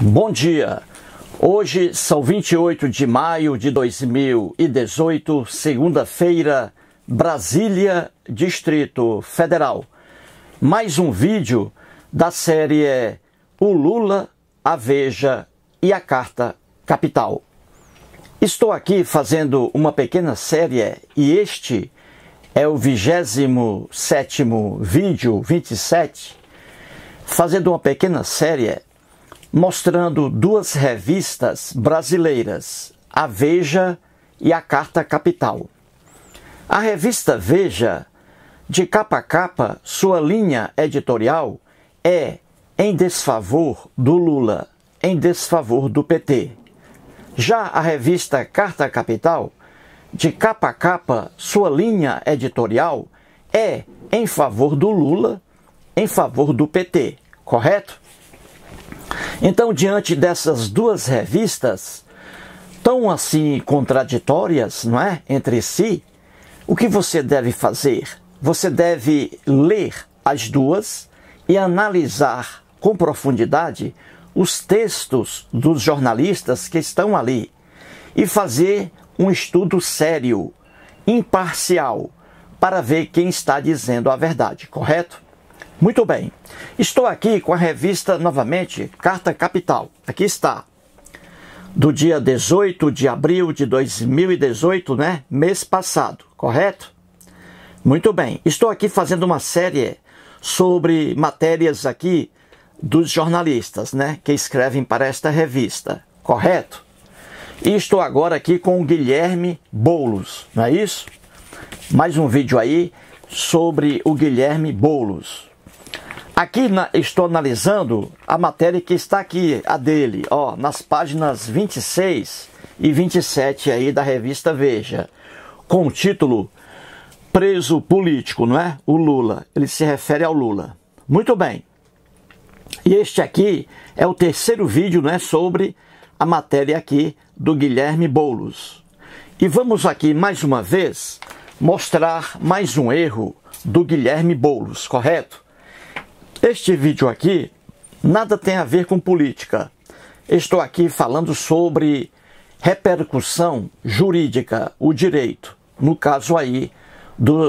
Bom dia! Hoje são 28 de maio de 2018, segunda-feira, Brasília, Distrito Federal. Mais um vídeo da série O Lula, a Veja e a Carta Capital. Estou aqui fazendo uma pequena série e este é o 27º vídeo, 27, fazendo uma pequena série mostrando duas revistas brasileiras, a Veja e a Carta Capital. A revista Veja, de capa a capa, sua linha editorial é em desfavor do Lula, em desfavor do PT. Já a revista Carta Capital, de capa a capa, sua linha editorial é em favor do Lula, em favor do PT, correto? Então, diante dessas duas revistas, tão assim contraditórias, não é, entre si, o que você deve fazer? Você deve ler as duas e analisar com profundidade os textos dos jornalistas que estão ali e fazer um estudo sério, imparcial, para ver quem está dizendo a verdade, correto? Muito bem, estou aqui com a revista, novamente, Carta Capital. Aqui está, do dia 18 de abril de 2018, né? Mês passado, correto? Muito bem, estou aqui fazendo uma série sobre matérias aqui dos jornalistas, né? Que escrevem para esta revista, correto? E estou agora aqui com o Guilherme Boulos, não é isso? Mais um vídeo aí sobre o Guilherme Boulos. Aqui estou analisando a matéria que está aqui, a dele, ó, nas páginas 26 e 27 aí da revista Veja, com o título Preso Político, não é? O Lula, ele se refere ao Lula. Muito bem. E este aqui é o terceiro vídeo, né, sobre a matéria aqui do Guilherme Boulos. E vamos aqui, mais uma vez, mostrar mais um erro do Guilherme Boulos, correto? Este vídeo aqui nada tem a ver com política. Estou aqui falando sobre repercussão jurídica, o direito, no caso aí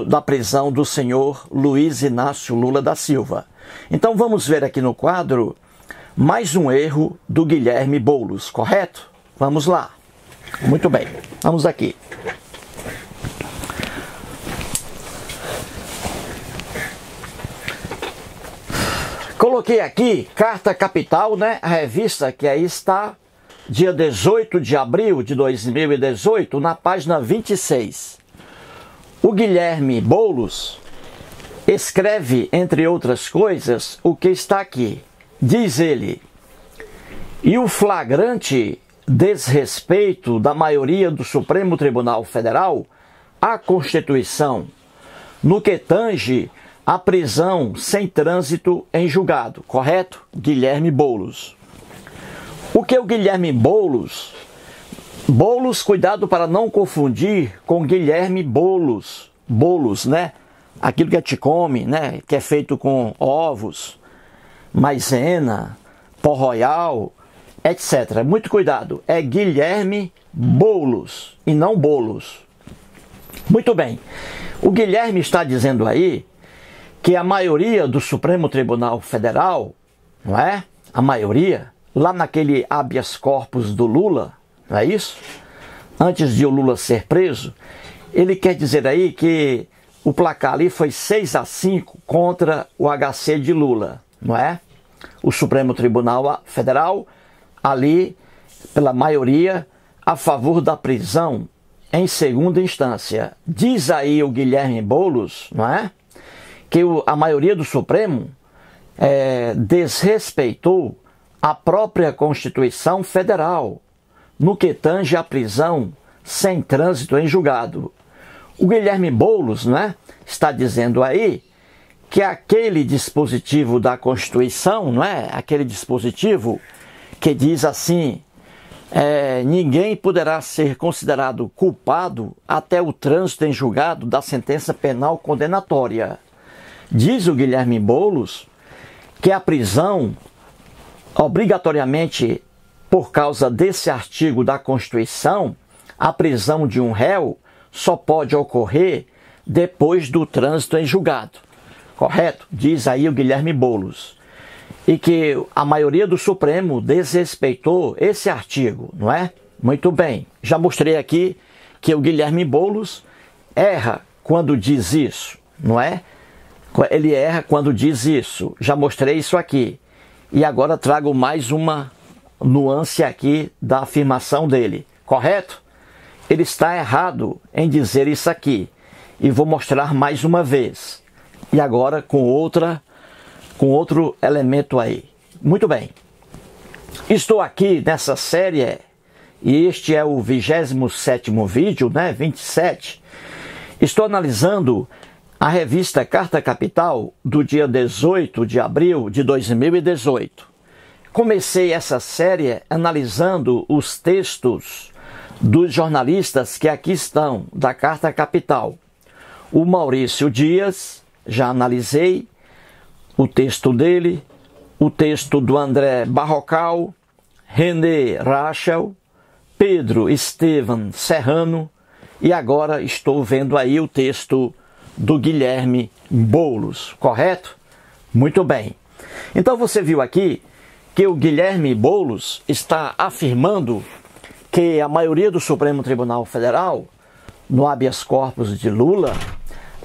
da prisão do senhor Luiz Inácio Lula da Silva. Então vamos ver aqui no quadro mais um erro do Guilherme Boulos, correto? Vamos lá. Muito bem, vamos aqui. Coloquei aqui Carta Capital, né? A revista que aí está, dia 18 de abril de 2018, na página 26. O Guilherme Boulos escreve, entre outras coisas, o que está aqui. Diz ele: e o flagrante desrespeito da maioria do Supremo Tribunal Federal à Constituição, no que tange a prisão sem trânsito em julgado, correto? Guilherme Boulos. O que é o Guilherme Boulos? Boulos, cuidado para não confundir com Guilherme Boulos. Boulos, né? Aquilo que a gente come, né? Que é feito com ovos, maisena, pó royal, etc. Muito cuidado. É Guilherme Boulos e não Boulos. Muito bem. O Guilherme está dizendo aí que a maioria do Supremo Tribunal Federal, não é? A maioria, lá naquele habeas corpus do Lula, não é isso? Antes de o Lula ser preso, ele quer dizer aí que o placar ali foi 6-5 contra o HC de Lula, não é? O Supremo Tribunal Federal, ali, pela maioria, a favor da prisão em segunda instância. Diz aí o Guilherme Boulos, não é? Que a maioria do Supremo desrespeitou a própria Constituição Federal, no que tange a prisão sem trânsito em julgado. O Guilherme Boulos, né, está dizendo aí que aquele dispositivo da Constituição, não é? Aquele dispositivo que diz assim: ninguém poderá ser considerado culpado até o trânsito em julgado da sentença penal condenatória. Diz o Guilherme Boulos que a prisão obrigatoriamente por causa desse artigo da Constituição, a prisão de um réu só pode ocorrer depois do trânsito em julgado. Correto? Diz aí o Guilherme Boulos. E que a maioria do Supremo desrespeitou esse artigo, não é? Muito bem. Já mostrei aqui que o Guilherme Boulos erra quando diz isso, não é? Ele erra quando diz isso. Já mostrei isso aqui. E agora trago mais uma nuance aqui da afirmação dele. Correto? Ele está errado em dizer isso aqui. E vou mostrar mais uma vez. E agora com outro elemento aí. Muito bem. Estou aqui nessa série, e este é o 27º vídeo, né? 27. Estou analisando a revista Carta Capital do dia 18 de abril de 2018. Comecei essa série analisando os textos dos jornalistas que aqui estão, da Carta Capital. O Maurício Dias, já analisei o texto dele, o texto do André Barrocal, René Rachel, Pedro Estevam Serrano, e agora estou vendo aí o texto do Guilherme Boulos, correto? Muito bem. Então você viu aqui que o Guilherme Boulos está afirmando que a maioria do Supremo Tribunal Federal, no habeas corpus de Lula,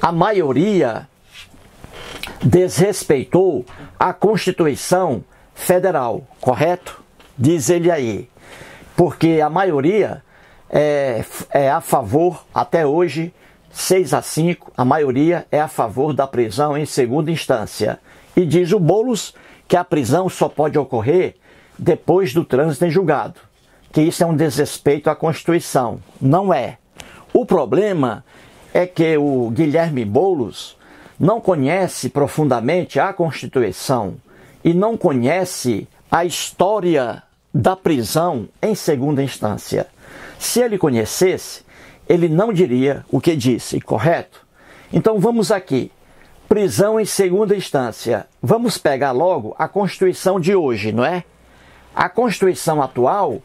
a maioria desrespeitou a Constituição Federal, correto? Diz ele aí. Porque a maioria é a favor, até hoje, 6-5, a maioria é a favor da prisão em segunda instância. E diz o Boulos que a prisão só pode ocorrer depois do trânsito em julgado. Que isso é um desrespeito à Constituição. Não é. O problema é que o Guilherme Boulos não conhece profundamente a Constituição e não conhece a história da prisão em segunda instância. Se ele conhecesse, ele não diria o que disse, correto? Então vamos aqui. Prisão em segunda instância. Vamos pegar logo a Constituição de hoje, não é? A Constituição atual,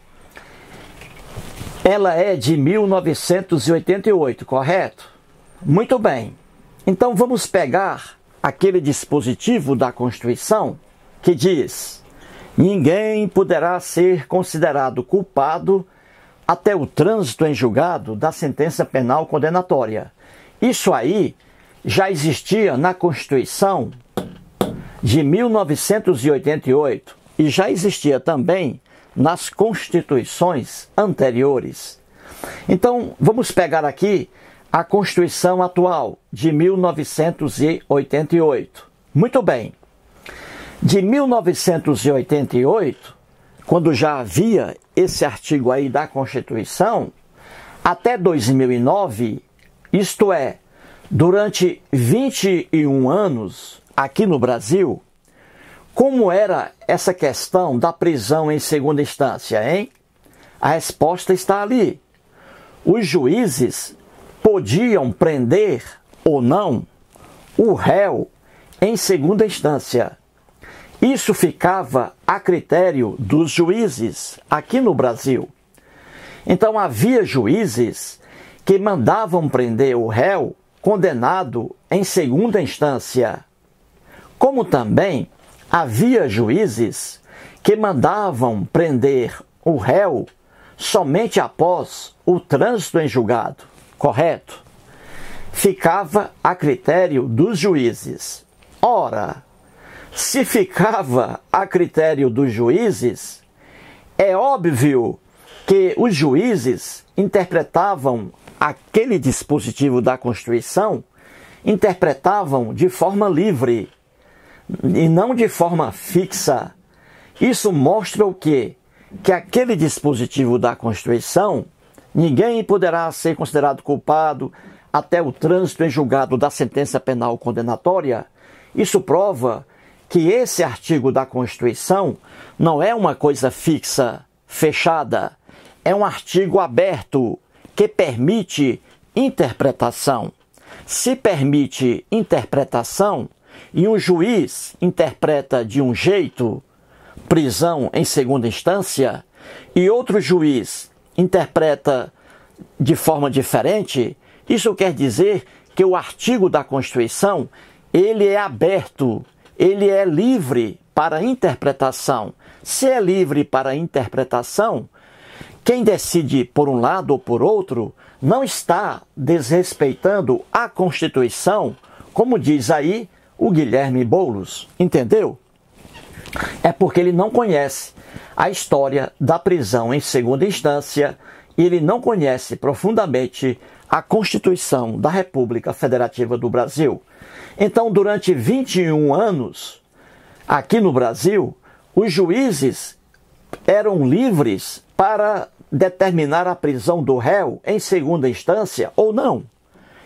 ela é de 1988, correto? Muito bem. Então vamos pegar aquele dispositivo da Constituição que diz: ninguém poderá ser considerado culpado até o trânsito em julgado da sentença penal condenatória. Isso aí já existia na Constituição de 1988 e já existia também nas constituições anteriores. Então, vamos pegar aqui a Constituição atual de 1988. Muito bem. De 1988, quando já havia esse artigo aí da Constituição, até 2009, isto é, durante 21 anos aqui no Brasil, como era essa questão da prisão em segunda instância, hein? A resposta está ali. Os juízes podiam prender ou não o réu em segunda instância. Isso ficava a critério dos juízes aqui no Brasil. Então havia juízes que mandavam prender o réu condenado em segunda instância, como também havia juízes que mandavam prender o réu somente após o trânsito em julgado, correto? Ficava a critério dos juízes. Ora, se ficava a critério dos juízes, é óbvio que os juízes interpretavam aquele dispositivo da Constituição, interpretavam de forma livre e não de forma fixa. Isso mostra o quê? Que aquele dispositivo da Constituição, ninguém poderá ser considerado culpado até o trânsito em julgado da sentença penal condenatória. Isso prova que esse artigo da Constituição não é uma coisa fixa, fechada, é um artigo aberto que permite interpretação. Se permite interpretação e um juiz interpreta de um jeito prisão em segunda instância, e outro juiz interpreta de forma diferente, isso quer dizer que o artigo da Constituição, ele é aberto, ele é livre para interpretação. Se é livre para interpretação, quem decide por um lado ou por outro não está desrespeitando a Constituição, como diz aí o Guilherme Boulos, entendeu? É porque ele não conhece a história da prisão em segunda instância e ele não conhece profundamente a Constituição da República Federativa do Brasil. Então, durante 21 anos, aqui no Brasil, os juízes eram livres para determinar a prisão do réu em segunda instância ou não.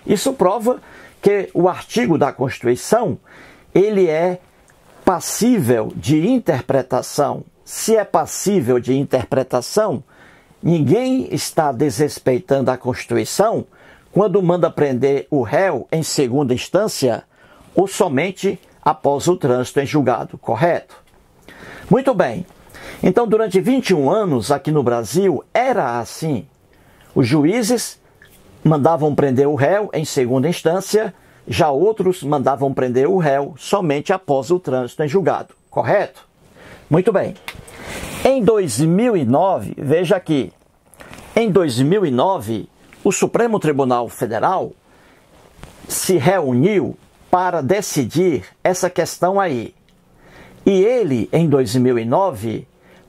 Isso prova que o artigo da Constituição, ele é passível de interpretação. Se é passível de interpretação, ninguém está desrespeitando a Constituição quando manda prender o réu em segunda instância ou somente após o trânsito em julgado, correto? Muito bem. Então, durante 21 anos aqui no Brasil, era assim. Os juízes mandavam prender o réu em segunda instância, já outros mandavam prender o réu somente após o trânsito em julgado, correto? Muito bem. Em 2009, veja aqui, em 2009, o Supremo Tribunal Federal se reuniu para decidir essa questão aí. E ele, em 2009,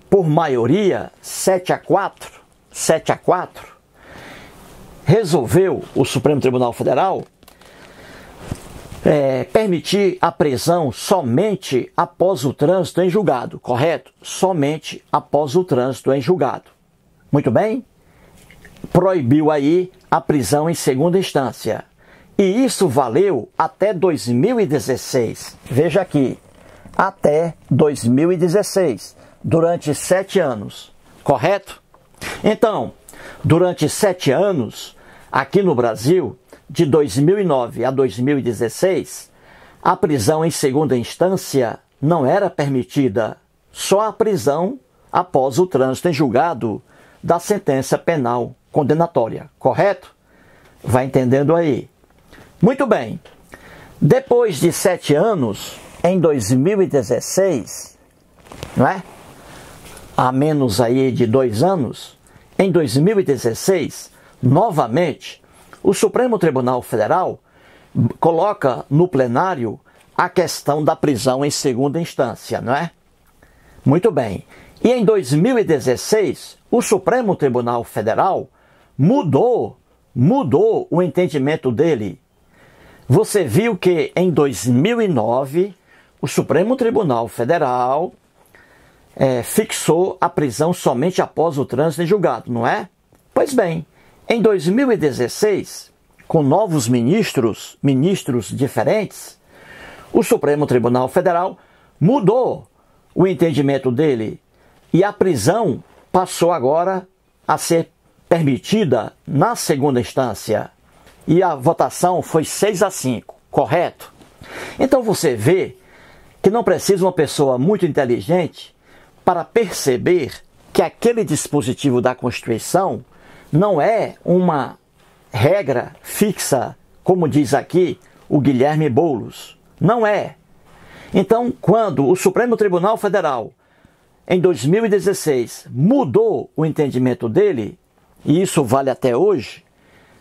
por maioria, 7-4, resolveu, o Supremo Tribunal Federal, permitir a prisão somente após o trânsito em julgado, correto? Somente após o trânsito em julgado. Muito bem? Proibiu aí a prisão em segunda instância. E isso valeu até 2016. Veja aqui, até 2016, durante 7 anos, correto? Então, durante 7 anos, aqui no Brasil, de 2009 a 2016, a prisão em segunda instância não era permitida, só a prisão após o trânsito em julgado da sentença penal condenatória, correto? Vai entendendo aí. Muito bem. Depois de 7 anos, em 2016, não é? A menos aí de 2 anos, em 2016, novamente, o Supremo Tribunal Federal coloca no plenário a questão da prisão em segunda instância, não é? Muito bem. E em 2016, o Supremo Tribunal Federal mudou o entendimento dele. Você viu que em 2009, o Supremo Tribunal Federal fixou a prisão somente após o trânsito em julgado, não é? Pois bem, em 2016, com novos ministros diferentes, o Supremo Tribunal Federal mudou o entendimento dele e a prisão passou agora a ser permitida na segunda instância. E a votação foi 6-5, correto? Então você vê que não precisa uma pessoa muito inteligente para perceber que aquele dispositivo da Constituição não é uma regra fixa, como diz aqui o Guilherme Boulos. Não é. Então, quando o Supremo Tribunal Federal, em 2016, mudou o entendimento dele, e isso vale até hoje,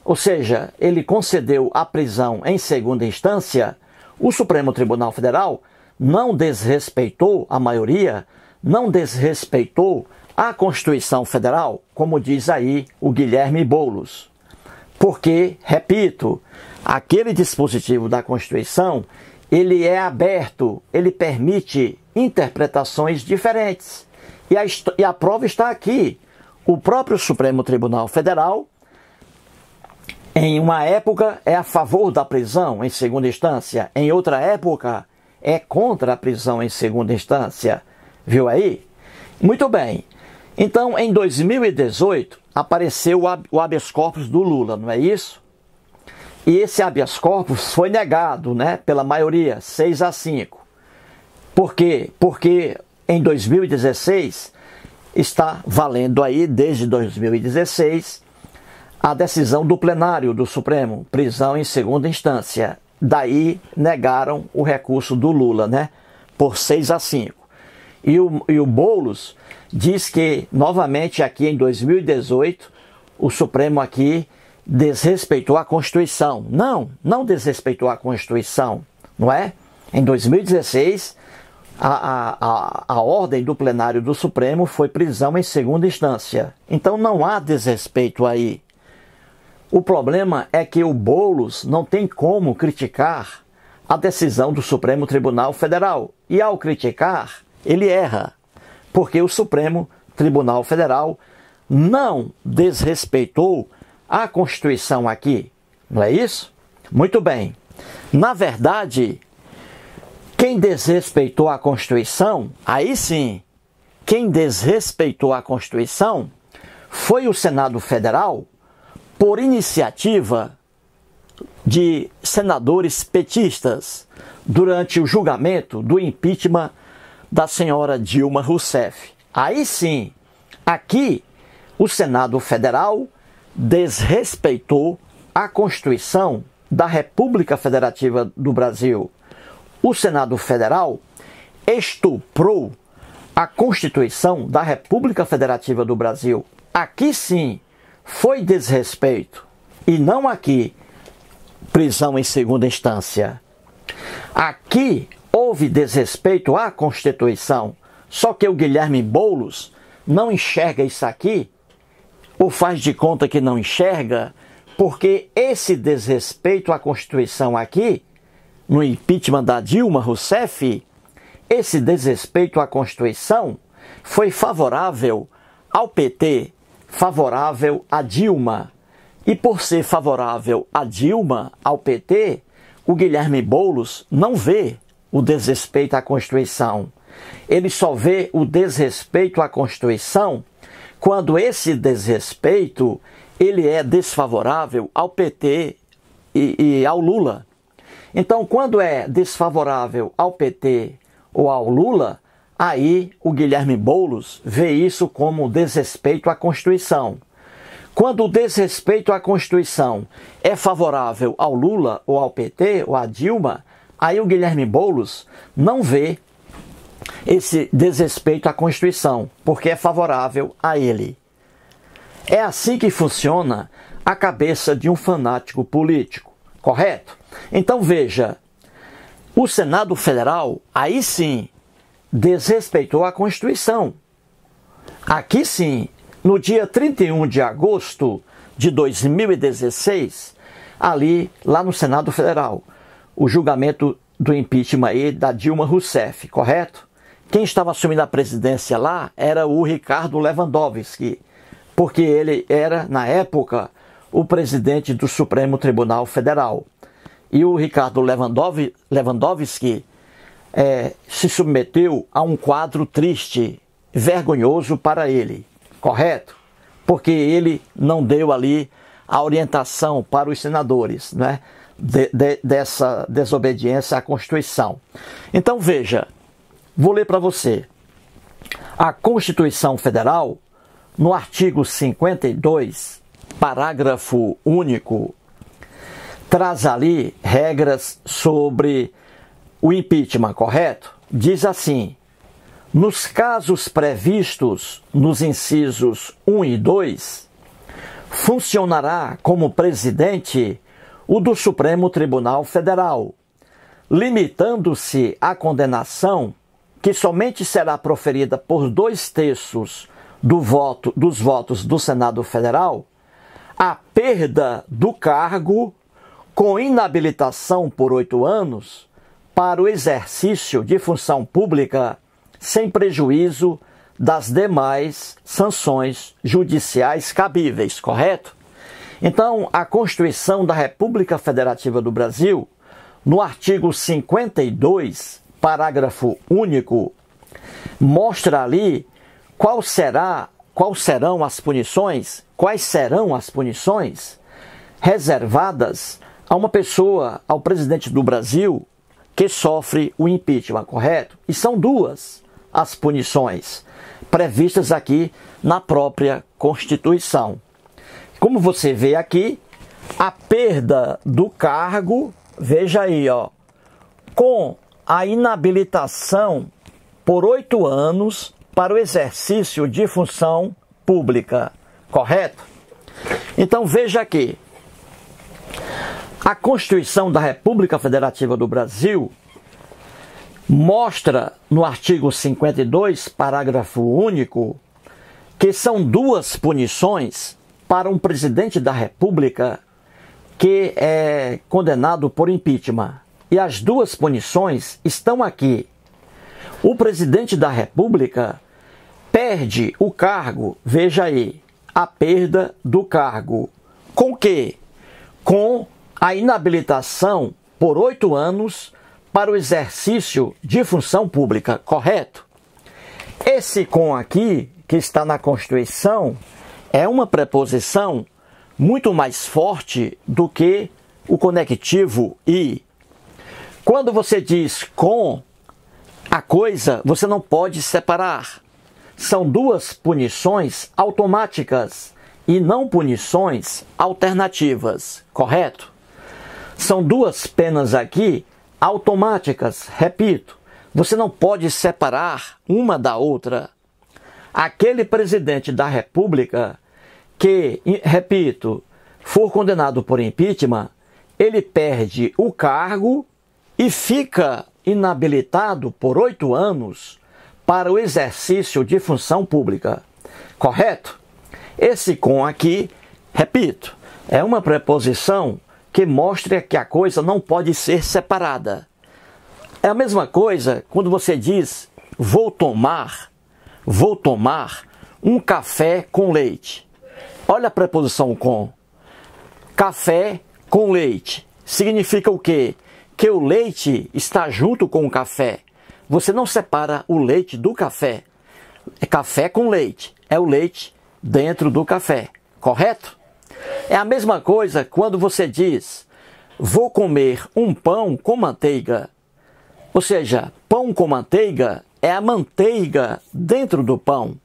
ou seja, ele concedeu a prisão em segunda instância, o Supremo Tribunal Federal não desrespeitou a maioria, não desrespeitou a Constituição Federal, como diz aí o Guilherme Boulos. Porque, repito, aquele dispositivo da Constituição, ele é aberto, ele permite interpretações diferentes. E a prova está aqui. O próprio Supremo Tribunal Federal, em uma época, é a favor da prisão em segunda instância, em outra época, é contra a prisão em segunda instância. Viu aí? Muito bem. Então, em 2018, apareceu o habeas corpus do Lula, não é isso? E esse habeas corpus foi negado, né, pela maioria, 6-5. Por quê? Porque em 2016, está valendo aí desde 2016 a decisão do plenário do Supremo, prisão em segunda instância. Daí negaram o recurso do Lula, né? Por 6-5. E o Boulos diz que, novamente, aqui em 2018, o Supremo aqui desrespeitou a Constituição. Não desrespeitou a Constituição, não é? Em 2016, a ordem do plenário do Supremo foi prisão em segunda instância. Então não há desrespeito aí. O problema é que o Boulos não tem como criticar a decisão do Supremo Tribunal Federal. E ao criticar, ele erra, porque o Supremo Tribunal Federal não desrespeitou a Constituição aqui. Não é isso? Muito bem. Na verdade, quem desrespeitou a Constituição, aí sim, quem desrespeitou a Constituição foi o Senado Federal, por iniciativa de senadores petistas durante o julgamento do impeachment da senhora Dilma Rousseff. Aí sim, aqui o Senado Federal desrespeitou a Constituição da República Federativa do Brasil. O Senado Federal estuprou a Constituição da República Federativa do Brasil. Aqui sim foi desrespeito, e não aqui prisão em segunda instância. Aqui houve desrespeito à Constituição, só que o Guilherme Boulos não enxerga isso aqui, ou faz de conta que não enxerga, porque esse desrespeito à Constituição aqui, no impeachment da Dilma Rousseff, esse desrespeito à Constituição foi favorável ao PT, favorável a Dilma. E por ser favorável a Dilma, ao PT, o Guilherme Boulos não vê o desrespeito à Constituição. Ele só vê o desrespeito à Constituição quando esse desrespeito ele é desfavorável ao PT e ao Lula. Então, quando é desfavorável ao PT ou ao Lula, aí o Guilherme Boulos vê isso como desrespeito à Constituição. Quando o desrespeito à Constituição é favorável ao Lula ou ao PT ou à Dilma, aí o Guilherme Boulos não vê esse desrespeito à Constituição, porque é favorável a ele. É assim que funciona a cabeça de um fanático político, correto? Então veja, o Senado Federal, aí sim, desrespeitou a Constituição. Aqui sim, no dia 31 de agosto de 2016, lá no Senado Federal, o julgamento do impeachment aí da Dilma Rousseff, correto? Quem estava assumindo a presidência lá era o Ricardo Lewandowski, porque ele era, na época, o presidente do Supremo Tribunal Federal. E o Ricardo Lewandowski se submeteu a um quadro triste, vergonhoso para ele, correto? Porque ele não deu ali a orientação para os senadores, né, dessa desobediência à Constituição. Então veja, vou ler para você. A Constituição Federal, no artigo 52, parágrafo único, traz ali regras sobre o impeachment, correto? Diz assim: nos casos previstos nos incisos 1 e 2, funcionará como presidente o do Supremo Tribunal Federal, limitando-se a condenação que somente será proferida por 2/3 dos votos do Senado Federal, a perda do cargo com inabilitação por 8 anos para o exercício de função pública sem prejuízo das demais sanções judiciais cabíveis, correto? Então, a Constituição da República Federativa do Brasil, no artigo 52, parágrafo único, mostra ali quais serão as punições reservadas a uma pessoa, ao presidente do Brasil, que sofre o impeachment, correto? E são duas as punições. previstas aqui na própria Constituição. Como você vê aqui, a perda do cargo, veja aí, ó, com a inabilitação por 8 anos para o exercício de função pública, correto? Então veja aqui, a Constituição da República Federativa do Brasil mostra no artigo 52, parágrafo único, que são 2 punições para um presidente da República que é condenado por impeachment. E as 2 punições estão aqui. O presidente da República perde o cargo, veja aí, a perda do cargo. Com quê? Com a inabilitação por 8 anos para o exercício de função pública, correto? Esse com aqui, que está na Constituição, é uma preposição muito mais forte do que o conectivo e. Quando você diz com a coisa, você não pode separar. São 2 punições automáticas e não punições alternativas, correto? São 2 penas aqui automáticas, repito, você não pode separar uma da outra. Aquele presidente da República que, repito, for condenado por impeachment, ele perde o cargo e fica inabilitado por 8 anos para o exercício de função pública, correto? Esse com aqui, repito, é uma preposição que mostra que a coisa não pode ser separada. É a mesma coisa quando você diz vou tomar um café com leite. Olha a preposição com. Café com leite. Significa o quê? Que o leite está junto com o café. Você não separa o leite do café. É café com leite. É o leite dentro do café. Correto? É a mesma coisa quando você diz vou comer um pão com manteiga. Ou seja, pão com manteiga é a manteiga dentro do pão.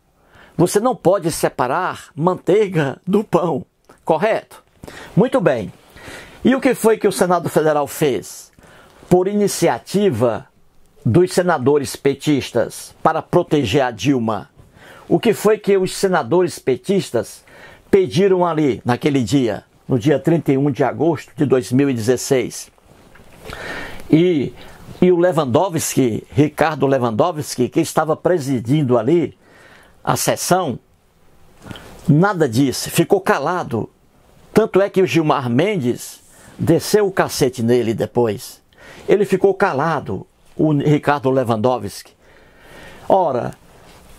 Você não pode separar manteiga do pão, correto? Muito bem. E o que foi que o Senado Federal fez? Por iniciativa dos senadores petistas para proteger a Dilma. O que foi que os senadores petistas pediram ali naquele dia, no dia 31 de agosto de 2016? E o Lewandowski, Ricardo Lewandowski, que estava presidindo ali a sessão, nada disse, ficou calado. Tanto é que o Gilmar Mendes desceu o cacete nele depois. Ele ficou calado, o Ricardo Lewandowski. Ora,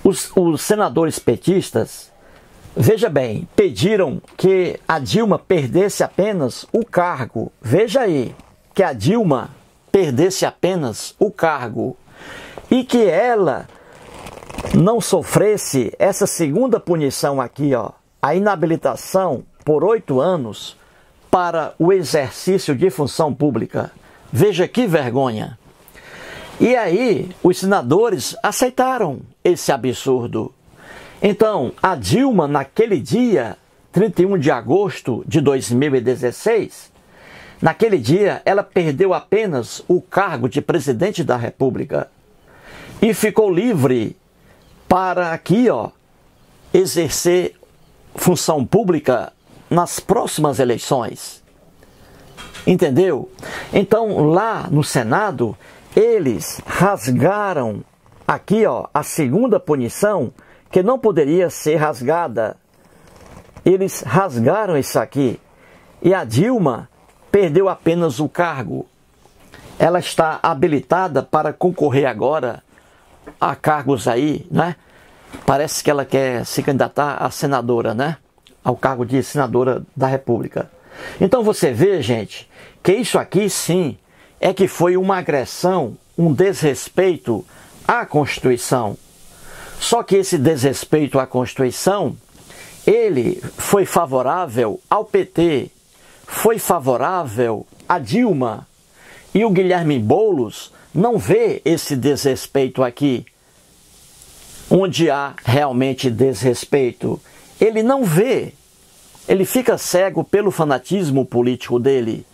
os senadores petistas, veja bem, pediram que a Dilma perdesse apenas o cargo. Veja aí, que a Dilma perdesse apenas o cargo e que ela não sofresse essa segunda punição aqui, ó, a inabilitação por 8 anos para o exercício de função pública. Veja que vergonha. E aí, os senadores aceitaram esse absurdo. Então, a Dilma, naquele dia, 31 de agosto de 2016, naquele dia, ela perdeu apenas o cargo de presidente da República e ficou livre para aqui, ó, exercer função pública nas próximas eleições. Entendeu? Então, lá no Senado, eles rasgaram aqui, ó, a segunda punição que não poderia ser rasgada. Eles rasgaram isso aqui. E a Dilma perdeu apenas o cargo. Ela está habilitada para concorrer agora a cargos aí, né? Parece que ela quer se candidatar a senadora, né? Ao cargo de senadora da República. Então você vê, gente, que isso aqui sim é que foi uma agressão, um desrespeito à Constituição. Só que esse desrespeito à Constituição, ele foi favorável ao PT, foi favorável a Dilma. E o Guilherme Boulos não vê esse desrespeito aqui. onde há realmente desrespeito. Ele não vê, ele fica cego pelo fanatismo político dele.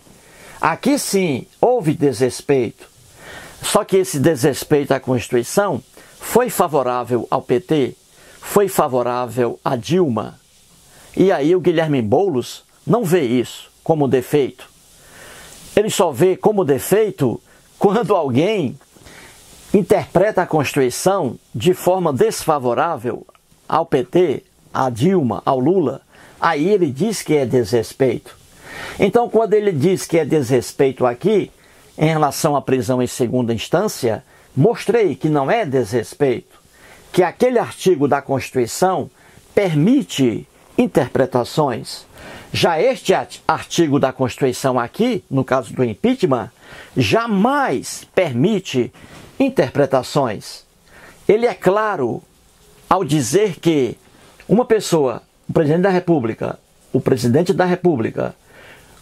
Aqui sim houve desrespeito, só que esse desrespeito à Constituição foi favorável ao PT, foi favorável a Dilma. E aí o Guilherme Boulos não vê isso como defeito. Ele só vê como defeito quando alguém interpreta a Constituição de forma desfavorável ao PT, a Dilma, ao Lula. Aí ele diz que é desrespeito. Então, quando ele diz que é desrespeito aqui, em relação à prisão em segunda instância, mostrei que não é desrespeito, que aquele artigo da Constituição permite interpretações. Já este artigo da Constituição aqui, no caso do impeachment, jamais permite interpretações. Ele é claro ao dizer que uma pessoa, o presidente da República,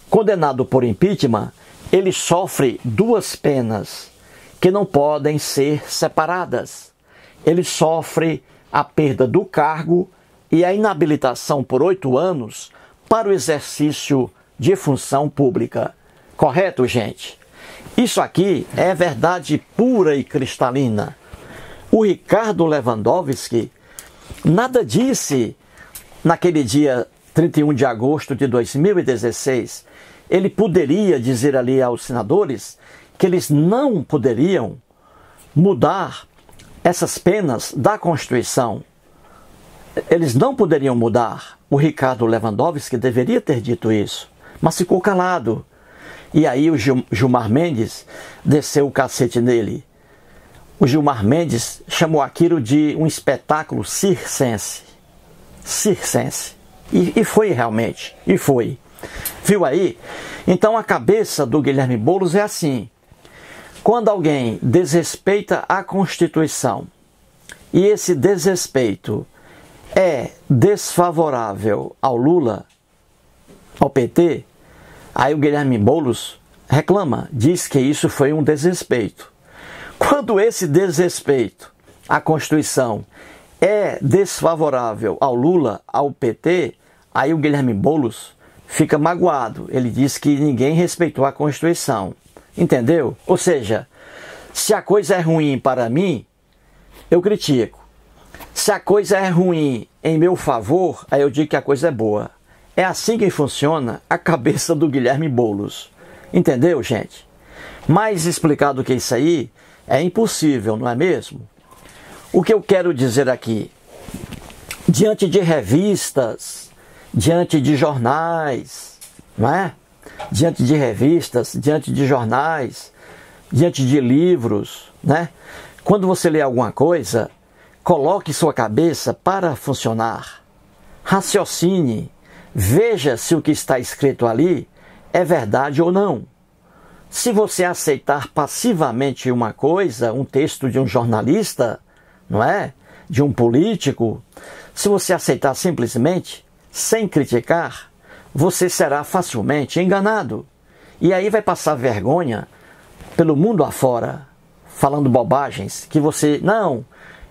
condenado por impeachment, ele sofre duas penas que não podem ser separadas. Ele sofre a perda do cargo e a inabilitação por 8 anos para o exercício de função pública. Correto, gente? Isso aqui é verdade pura e cristalina. O Ricardo Lewandowski nada disse naquele dia 31 de agosto de 2016. Ele poderia dizer ali aos senadores que eles não poderiam mudar essas penas da Constituição. Eles não poderiam mudar. O Ricardo Lewandowski deveria ter dito isso, mas ficou calado. E aí o Gilmar Mendes desceu o cacete nele. O Gilmar Mendes chamou aquilo de um espetáculo circense. Circense. E foi realmente. E foi. Viu aí? Então a cabeça do Guilherme Boulos é assim. Quando alguém desrespeita a Constituição e esse desrespeito é desfavorável ao Lula, ao PT, aí o Guilherme Boulos reclama, diz que isso foi um desrespeito. Quando esse desrespeito à Constituição é desfavorável ao Lula, ao PT, aí o Guilherme Boulos fica magoado. Ele diz que ninguém respeitou a Constituição. Entendeu? Ou seja, se a coisa é ruim para mim, eu critico. Se a coisa é ruim em meu favor, aí eu digo que a coisa é boa. É assim que funciona a cabeça do Guilherme Boulos. Entendeu, gente? Mais explicado que isso aí é impossível, não é mesmo? O que eu quero dizer aqui? Diante de revistas, diante de jornais, não é? Diante de revistas, diante de jornais, diante de livros, né? Quando você lê alguma coisa, coloque sua cabeça para funcionar. Raciocine, veja se o que está escrito ali é verdade ou não. Se você aceitar passivamente uma coisa, um texto de um jornalista, não é? De um político, se você aceitar simplesmente, sem criticar, você será facilmente enganado. E aí vai passar vergonha pelo mundo afora, falando bobagens, que você... Não,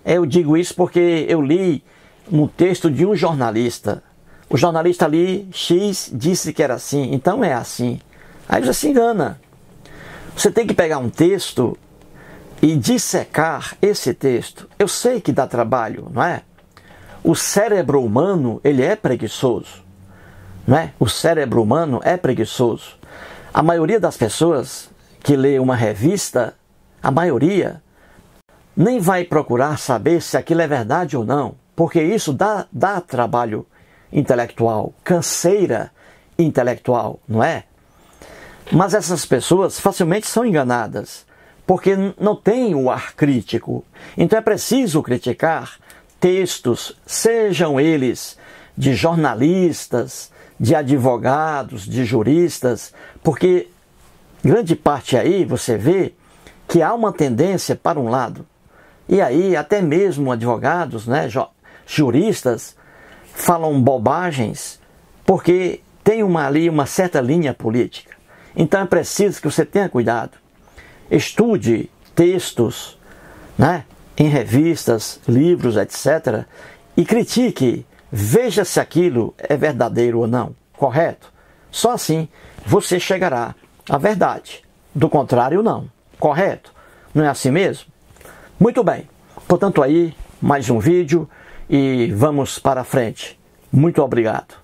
eu digo isso porque eu li um texto de um jornalista. O jornalista ali, X, disse que era assim, então é assim. Aí você se engana. Você tem que pegar um texto e dissecar esse texto. Eu sei que dá trabalho, não é? O cérebro humano, ele é preguiçoso. Não é? O cérebro humano é preguiçoso. A maioria das pessoas que lê uma revista, a maioria, nem vai procurar saber se aquilo é verdade ou não, porque isso dá trabalho intelectual, canseira intelectual, não é? Mas essas pessoas facilmente são enganadas, porque não têm o ar crítico. Então é preciso criticar textos, sejam eles de jornalistas, de advogados, de juristas, porque grande parte aí você vê que há uma tendência para um lado. E aí até mesmo advogados, né, juristas, falam bobagens porque tem ali uma certa linha política. Então é preciso que você tenha cuidado. Estude textos, né, em revistas, livros, etc. e critique, veja se aquilo é verdadeiro ou não, correto? Só assim você chegará à verdade. Do contrário, não. Correto? Não é assim mesmo? Muito bem. Portanto, aí, mais um vídeo e vamos para frente. Muito obrigado.